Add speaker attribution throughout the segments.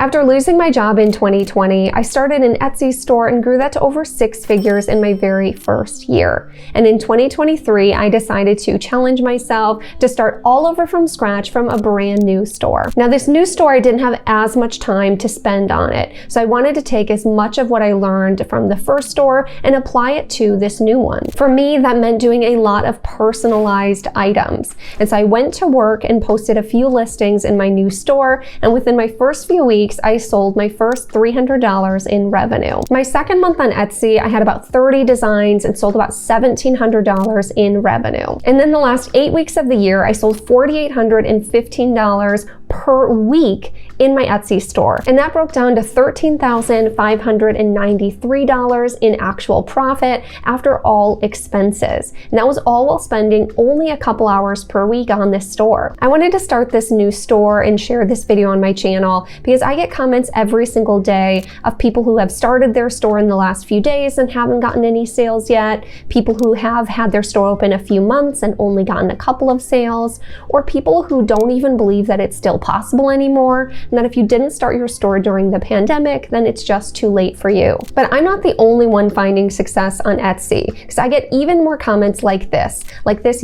Speaker 1: After losing my job in 2020, I started an Etsy store and grew that to over 6 figures in my very first year. And in 2023, I decided to challenge myself to start all over from scratch from a brand new store. Now, this new store, I didn't have as much time to spend on it, so I wanted to take as much of what I learned from the first store and apply it to this new one. For me, that meant doing a lot of personalized items. And so I went to work and posted a few listings in my new store, and within my first few weeks, I sold my first $300 in revenue. My second month on Etsy, I had about 30 designs and sold about $1,700 in revenue. And then the last 8 weeks of the year, I sold $4,815 per week in my Etsy store. And that broke down to $13,593 in actual profit after all expenses. And that was all while spending only a couple hours per week on this store. I wanted to start this new store and share this video on my channel because I get comments every single day of people who have started their store in the last few days and haven't gotten any sales yet, people who have had their store open a few months and only gotten a couple of sales, or people who don't even believe that it's still possible anymore, and that if you didn't start your store during the pandemic, then it's just too late for you. But I'm not the only one finding success on Etsy, because I get even more comments like this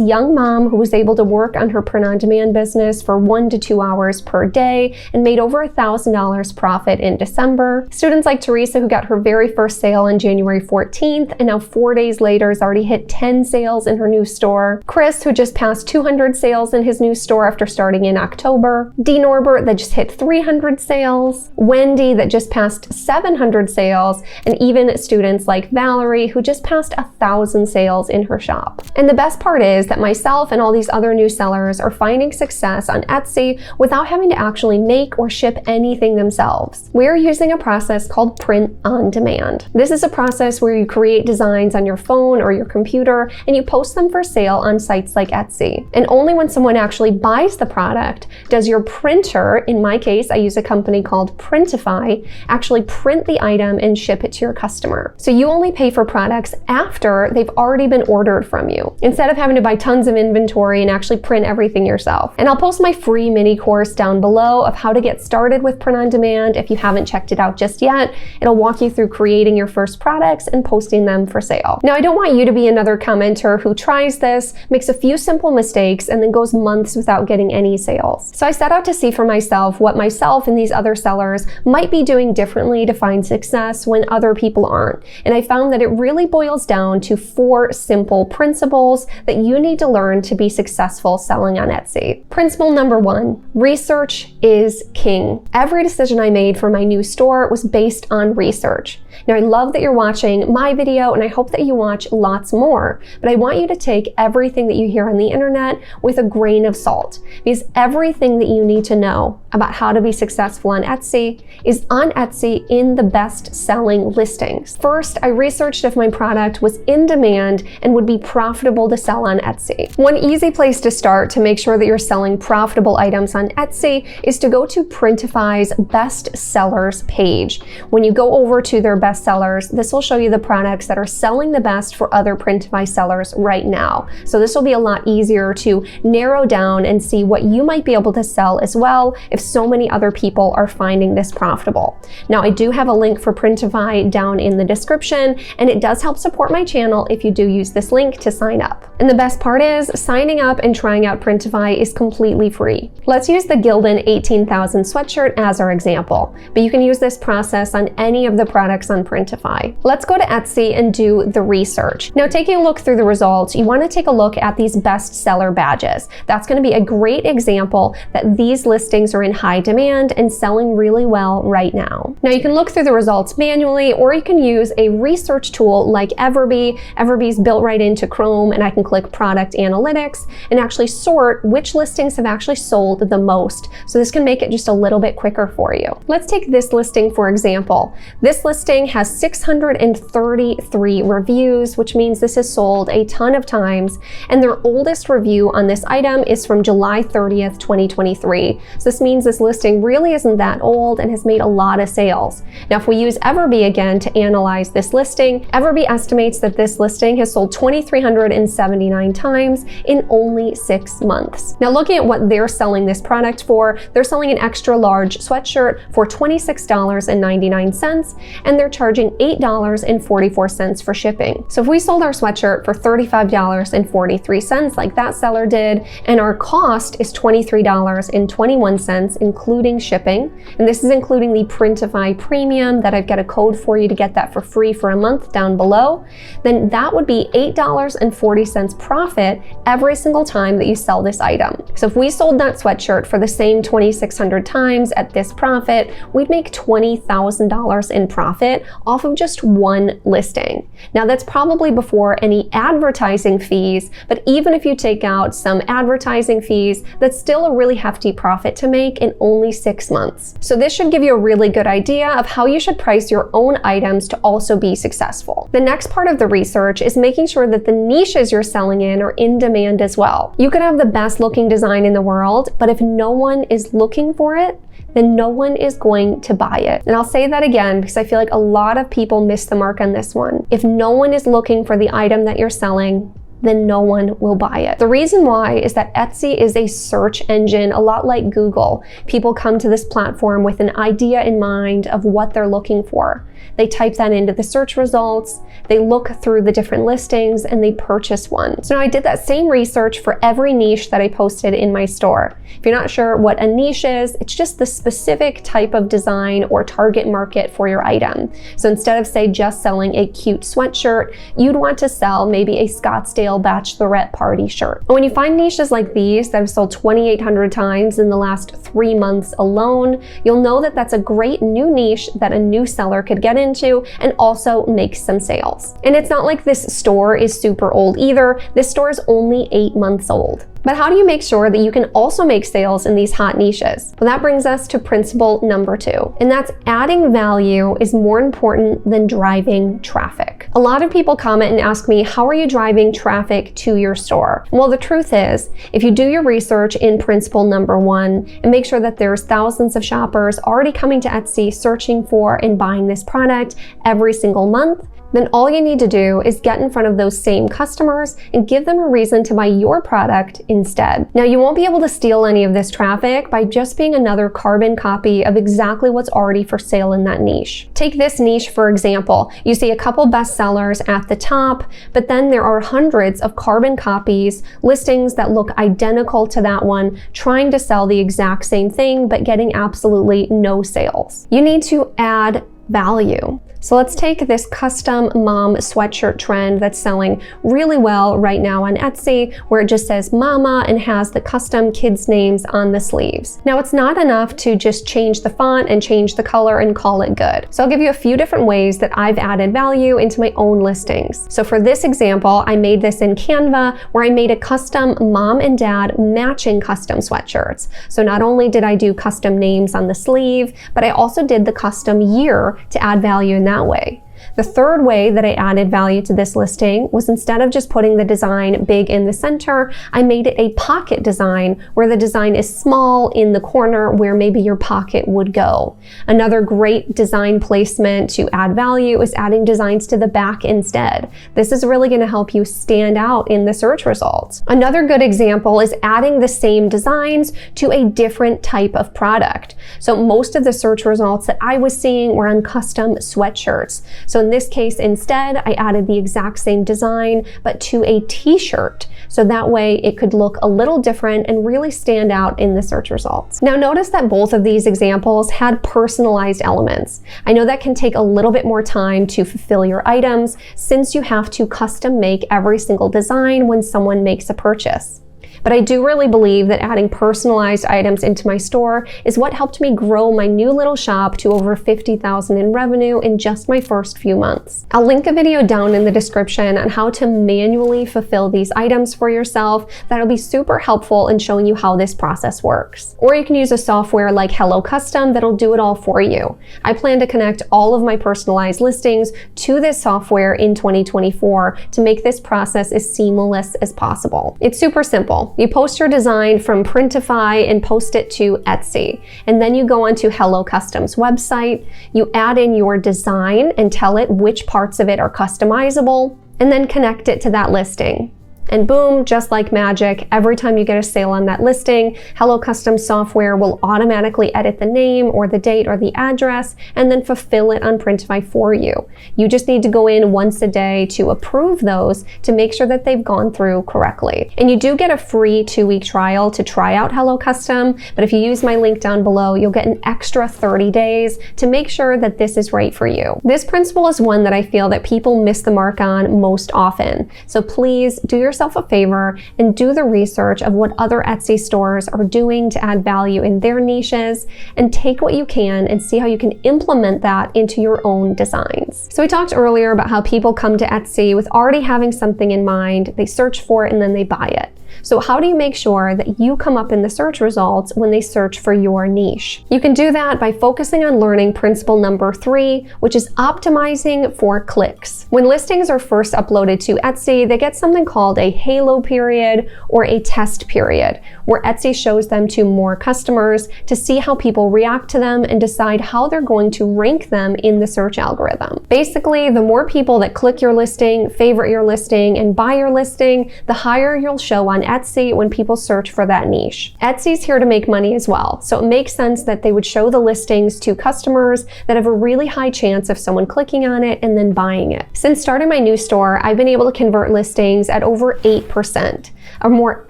Speaker 1: young mom who was able to work on her print-on-demand business for 1 to 2 hours per day and made over $1,000 profit in December. Students like Teresa, who got her very first sale on January 14th, and now 4 days later has already hit 10 sales in her new store. Chris, who just passed 200 sales in his new store after starting in October. D. Norbert, that just hit 300 sales. Wendy, that just passed 700 sales. And even students like Valerie, who just passed 1,000 sales in her shop. And the best part is that myself and all these other new sellers are finding success on Etsy without having to actually make or ship anything themselves. We're using a process called print on demand. This is a process where you create designs on your phone or your computer and you post them for sale on sites like Etsy. And only when someone actually buys the product does your printer, in my case, I use a company called Printify, actually print the item and ship it to your customer. So you only pay for products after they've already been ordered from you, instead of having to buy tons of inventory and actually print everything yourself. And I'll post my free mini course down below of how to get started with print on demand if you haven't checked it out just yet. It'll walk you through creating your first products and posting them for sale. Now, I don't want you to be another commenter who tries this, makes a few simple mistakes, and then goes months without getting any sales. So I set out to see for myself what myself and these other sellers might be doing differently to find success when other people aren't. And I found that it really boils down to 4 simple principles that you need to learn to be successful selling on Etsy. Principle number 1, research is king. Every decision I made for my new store was based on research. Now, I love that you're watching my video and I hope that you watch lots more, but I want you to take everything that you hear on the internet with a grain of salt, because everything that you need to know about how to be successful on Etsy is on Etsy in the best-selling listings. First, I researched if my product was in demand and would be profitable to sell on Etsy. One easy place to start to make sure that you're selling profitable items on Etsy is to go to Printify's best sellers page. When you go over to their best sellers, this will show you the products that are selling the best for other Printify sellers right now. So this will be a lot easier to narrow down and see what you might be able to sell as well if so many other people are finding this profitable. Now, I do have a link for Printify down in the description, and it does help support my channel if you do use this link to sign up. And the best part is, signing up and trying out Printify is completely free. Let's use the 𝗗𝗜𝗦𝗖𝗢𝗗𝗘 sweatshirt as our example, but you can use this process on any of the products on Printify. Let's go to Etsy and do the research. Now, taking a look through the results, you want to take a look at these bestseller badges. That's going to be a great example that these listings are in high demand and selling really well right now. Now, you can look through the results manually, or you can use a research tool like Everbee. Everbee's built right into Chrome, and I can click Product Analytics and actually sort which listings have actually sold the most. So this can make it just a little bit quicker for you. Let's take this listing for example. This listing has 633 reviews, which means this has sold a ton of times, and their oldest review on this item is from July 30th, 2023. So this means this listing really isn't that old and has made a lot of sales. Now, if we use Everbee again to analyze this listing, Everbee estimates that this listing has sold 2,307 279 times in only 6 months. Now looking at what they're selling this product for, they're selling an extra large sweatshirt for $26.99, and they're charging $8.44 for shipping. So if we sold our sweatshirt for $35.43 like that seller did, and our cost is $23.21 including shipping, and this is including the Printify Premium that I've got a code for you to get that for free for a month down below, then that would be $8.40 profit every single time that you sell this item. So if we sold that sweatshirt for the same 2,600 times at this profit, we'd make $20,000 in profit off of just one listing. Now that's probably before any advertising fees, but even if you take out some advertising fees, that's still a really hefty profit to make in only 6 months. So this should give you a really good idea of how you should price your own items to also be successful. The next part of the research is making sure that the niches you're selling in are in demand as well. You could have the best looking design in the world, but if no one is looking for it, then no one is going to buy it. And I'll say that again because I feel like a lot of people miss the mark on this one. If no one is looking for the item that you're selling, then no one will buy it. The reason why is that Etsy is a search engine, a lot like Google. People come to this platform with an idea in mind of what they're looking for. They type that into the search results, they look through the different listings, and they purchase one. So now I did that same research for every niche that I posted in my store. If you're not sure what a niche is, it's just the specific type of design or target market for your item. So instead of, say, just selling a cute sweatshirt, you'd want to sell maybe a Scottsdale bachelorette party shirt. And when you find niches like these that have sold 2,800 times in the last 3 months alone, you'll know that that's a great new niche that a new seller could get into and also make some sales. And it's not like this store is super old either. This store is only 8 months old. But how do you make sure that you can also make sales in these hot niches? Well, that brings us to principle number 2, and that's adding value is more important than driving traffic. A lot of people comment and ask me, how are you driving traffic to your store? Well, the truth is, if you do your research in principle number 1 and make sure that there's thousands of shoppers already coming to Etsy searching for and buying this product every single month, then all you need to do is get in front of those same customers and give them a reason to buy your product instead. Now, you won't be able to steal any of this traffic by just being another carbon copy of exactly what's already for sale in that niche. Take this niche, for example. You see a couple bestsellers at the top, but then there are hundreds of carbon copies, listings that look identical to that one, trying to sell the exact same thing, but getting absolutely no sales. You need to add value. So let's take this custom mom sweatshirt trend that's selling really well right now on Etsy, where it just says mama and has the custom kids' names on the sleeves. Now, it's not enough to just change the font and change the color and call it good. So I'll give you a few different ways that I've added value into my own listings. So for this example, I made this in Canva, where I made a custom mom and dad matching custom sweatshirts. So not only did I do custom names on the sleeve, but I also did the custom year to add value in that way. The third way that I added value to this listing was, instead of just putting the design big in the center, I made it a pocket design where the design is small in the corner where maybe your pocket would go. Another great design placement to add value is adding designs to the back instead. This is really going to help you stand out in the search results. Another good example is adding the same designs to a different type of product. So most of the search results that I was seeing were on custom sweatshirts. So in this case, instead, I added the exact same design, but to a t-shirt. So that way it could look a little different and really stand out in the search results. Now notice that both of these examples had personalized elements. I know that can take a little bit more time to fulfill your items, since you have to custom make every single design when someone makes a purchase. But I do really believe that adding personalized items into my store is what helped me grow my new little shop to over $50,000 in revenue in just my first few months. I'll link a video down in the description on how to manually fulfill these items for yourself. That'll be super helpful in showing you how this process works. Or you can use a software like Hello Custom that'll do it all for you. I plan to connect all of my personalized listings to this software in 2024 to make this process as seamless as possible. It's super simple. You post your design from Printify and post it to Etsy. And then you go onto Hello Custom's website, you add in your design and tell it which parts of it are customizable, and then connect it to that listing. And boom, just like magic, every time you get a sale on that listing, 𝗗𝗏 software will automatically edit the name or the date or the address and then fulfill it on Printify for you. You just need to go in once a day to approve those to make sure that they've gone through correctly. And you do get a free 2-week trial to try out 𝗗𝗏, but if you use my link down below, you'll get an extra 30 days to make sure that this is right for you. This principle is one that I feel that people miss the mark on most often. So please do yourself a favor and do the research of what other Etsy stores are doing to add value in their niches, and take what you can and see how you can implement that into your own designs. So we talked earlier about how people come to Etsy with already having something in mind, they search for it and then they buy it. So how do you make sure that you come up in the search results when they search for your niche? You can do that by focusing on learning principle number 3, which is optimizing for clicks. When listings are first uploaded to Etsy, they get something called a halo period or a test period, where Etsy shows them to more customers to see how people react to them and decide how they're going to rank them in the search algorithm. Basically, the more people that click your listing, favorite your listing, and buy your listing, the higher you'll show on Etsy when people search for that niche. Etsy's here to make money as well, so it makes sense that they would show the listings to customers that have a really high chance of someone clicking on it and then buying it. Since starting my new store, I've been able to convert listings at over 8%. A more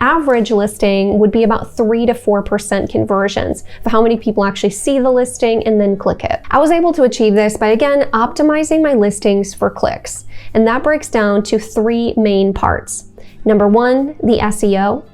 Speaker 1: average listing would be about 3 to 4% conversions for how many people actually see the listing and then click it. I was able to achieve this by, again, optimizing my listings for clicks, and that breaks down to 3 main parts. Number 1, the SEO.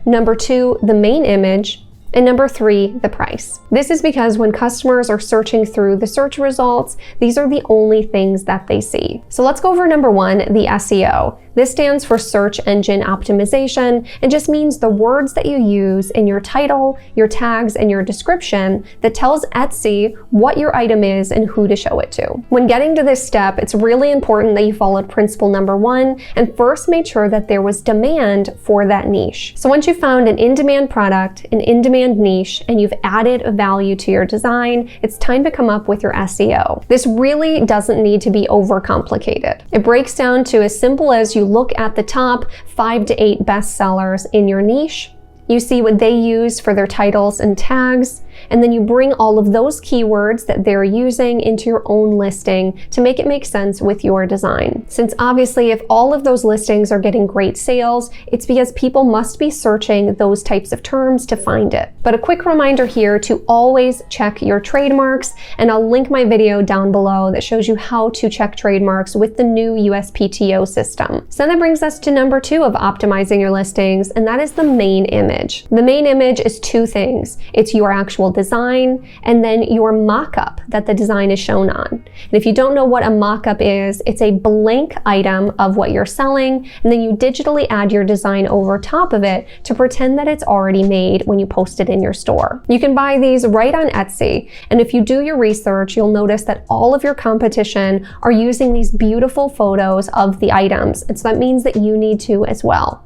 Speaker 1: Number 2, the main image. And number 3, the price. This is because when customers are searching through the search results, these are the only things that they see. So let's go over number 1, the SEO. This stands for search engine optimization and just means the words that you use in your title, your tags, and your description that tells Etsy what your item is and who to show it to. When getting to this step, it's really important that you followed principle number 1 and first made sure that there was demand for that niche. So once you found an in-demand product, an in-demand niche, and you've added a value to your design, it's time to come up with your SEO. This really doesn't need to be overcomplicated. It breaks down to as simple as you look at the top 5 to 8 bestsellers in your niche, you see what they use for their titles and tags, and then you bring all of those keywords that they're using into your own listing to make it make sense with your design. Since obviously if all of those listings are getting great sales, it's because people must be searching those types of terms to find it. But a quick reminder here to always check your trademarks, and I'll link my video down below that shows you how to check trademarks with the new USPTO system. So that brings us to number 2 of optimizing your listings, and that is the main image. The main image is 2 things. It's your actual design and then your mock-up that the design is shown on. And if you don't know what a mock-up is, it's a blank item of what you're selling, and then you digitally add your design over top of it to pretend that it's already made when you post it in your store. You can buy these right on Etsy, and if you do your research, you'll notice that all of your competition are using these beautiful photos of the items, and so that means that you need to as well.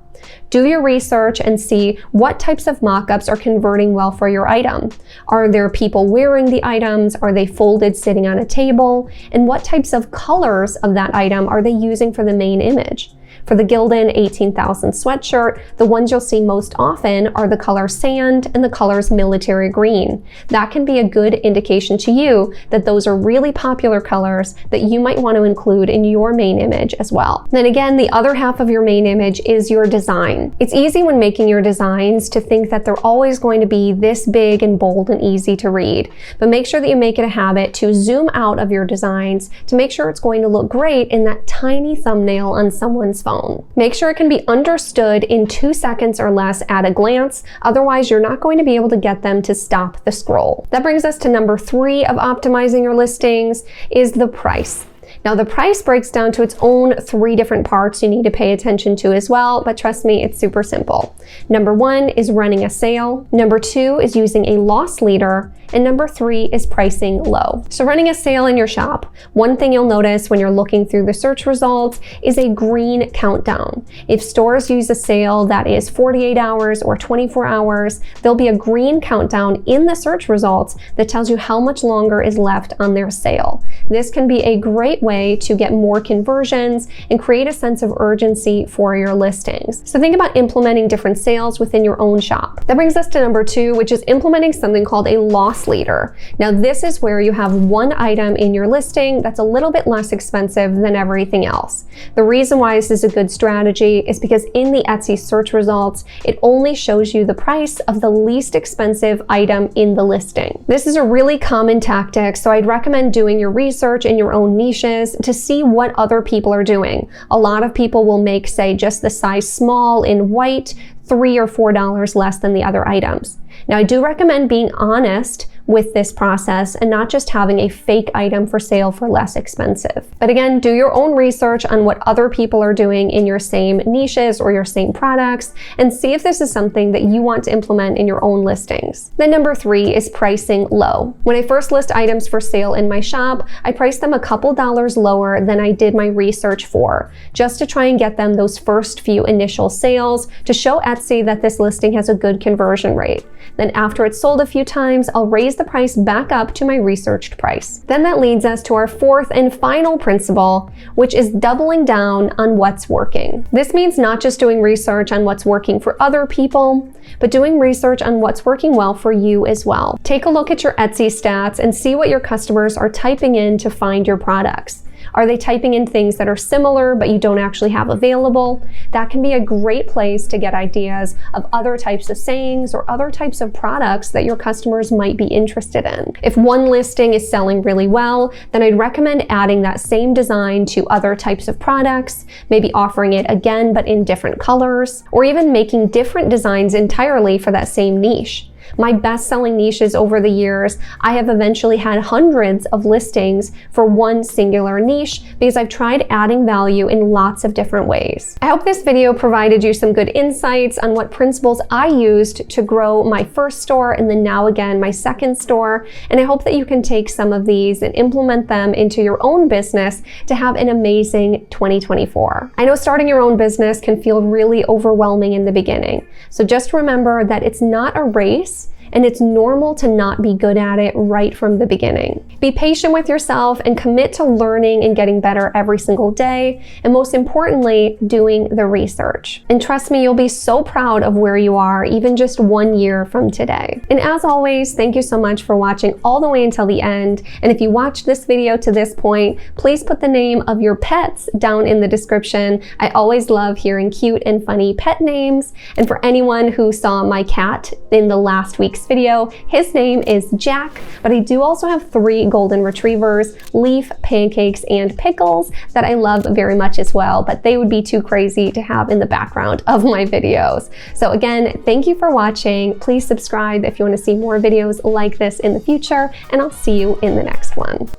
Speaker 1: Do your research and see what types of mock-ups are converting well for your item. Are there people wearing the items? Are they folded sitting on a table? And what types of colors of that item are they using for the main image? For the Gildan 18,000 sweatshirt, the ones you'll see most often are the color sand and the colors military green. That can be a good indication to you that those are really popular colors that you might want to include in your main image as well. Then again, the other half of your main image is your design. It's easy when making your designs to think that they're always going to be this big and bold and easy to read, but make sure that you make it a habit to zoom out of your designs to make sure it's going to look great in that tiny thumbnail on someone's phone. Make sure it can be understood in 2 seconds or less at a glance, otherwise you're not going to be able to get them to stop the scroll. That brings us to number 3 of optimizing your listings, is the price. Now the price breaks down to its own 3 different parts you need to pay attention to as well, but trust me, it's super simple. Number 1 is running a sale. Number 2 is using a loss leader. And number 3 is pricing low. So running a sale in your shop, one thing you'll notice when you're looking through the search results is a green countdown. If stores use a sale that is 48 hours or 24 hours, there'll be a green countdown in the search results that tells you how much longer is left on their sale. This can be a great way to get more conversions and create a sense of urgency for your listings. So think about implementing different sales within your own shop. That brings us to number 2, which is implementing something called a loss leader. Now this is where you have one item in your listing that's a little bit less expensive than everything else. The reason why this is a good strategy is because in the Etsy search results, it only shows you the price of the least expensive item in the listing. This is a really common tactic, so I'd recommend doing your research in your own niches to see what other people are doing. A lot of people will make, say, just the size small in white, $3 or $4 less than the other items. Now, I do recommend being honest with this process and not just having a fake item for sale for less expensive. But again, do your own research on what other people are doing in your same niches or your same products and see if this is something that you want to implement in your own listings. Then number 3 is pricing low. When I first list items for sale in my shop, I price them a couple dollars lower than I did my research for, just to try and get them those first few initial sales to show Etsy that this listing has a good conversion rate. Then after it's sold a few times, I'll raise the price back up to my researched price. Then that leads us to our 4th and final principle, which is doubling down on what's working. This means not just doing research on what's working for other people, but doing research on what's working well for you as well. Take a look at your Etsy stats and see what your customers are typing in to find your products. Are they typing in things that are similar but you don't actually have available? That can be a great place to get ideas of other types of sayings or other types of products that your customers might be interested in. If one listing is selling really well, then I'd recommend adding that same design to other types of products, maybe offering it again but in different colors, or even making different designs entirely for that same niche. My best-selling niches over the years, I have eventually had hundreds of listings for one singular niche because I've tried adding value in lots of different ways. I hope this video provided you some good insights on what principles I used to grow my first store and then now again my second store, and I hope that you can take some of these and implement them into your own business to have an amazing 2024. I know starting your own business can feel really overwhelming in the beginning, so just remember that it's not a race, and it's normal to not be good at it right from the beginning. Be patient with yourself and commit to learning and getting better every single day, and most importantly, doing the research. And trust me, you'll be so proud of where you are even just 1 year from today. And as always, thank you so much for watching all the way until the end. And if you watched this video to this point, please put the name of your pets down in the description. I always love hearing cute and funny pet names. And for anyone who saw my cat in the last week's video, his name is Jack, but I do also have 3 golden retrievers, Leaf, Pancakes, and Pickles, that I love very much as well, but they would be too crazy to have in the background of my videos. So again, thank you for watching. Please subscribe if you want to see more videos like this in the future, and I'll see you in the next one.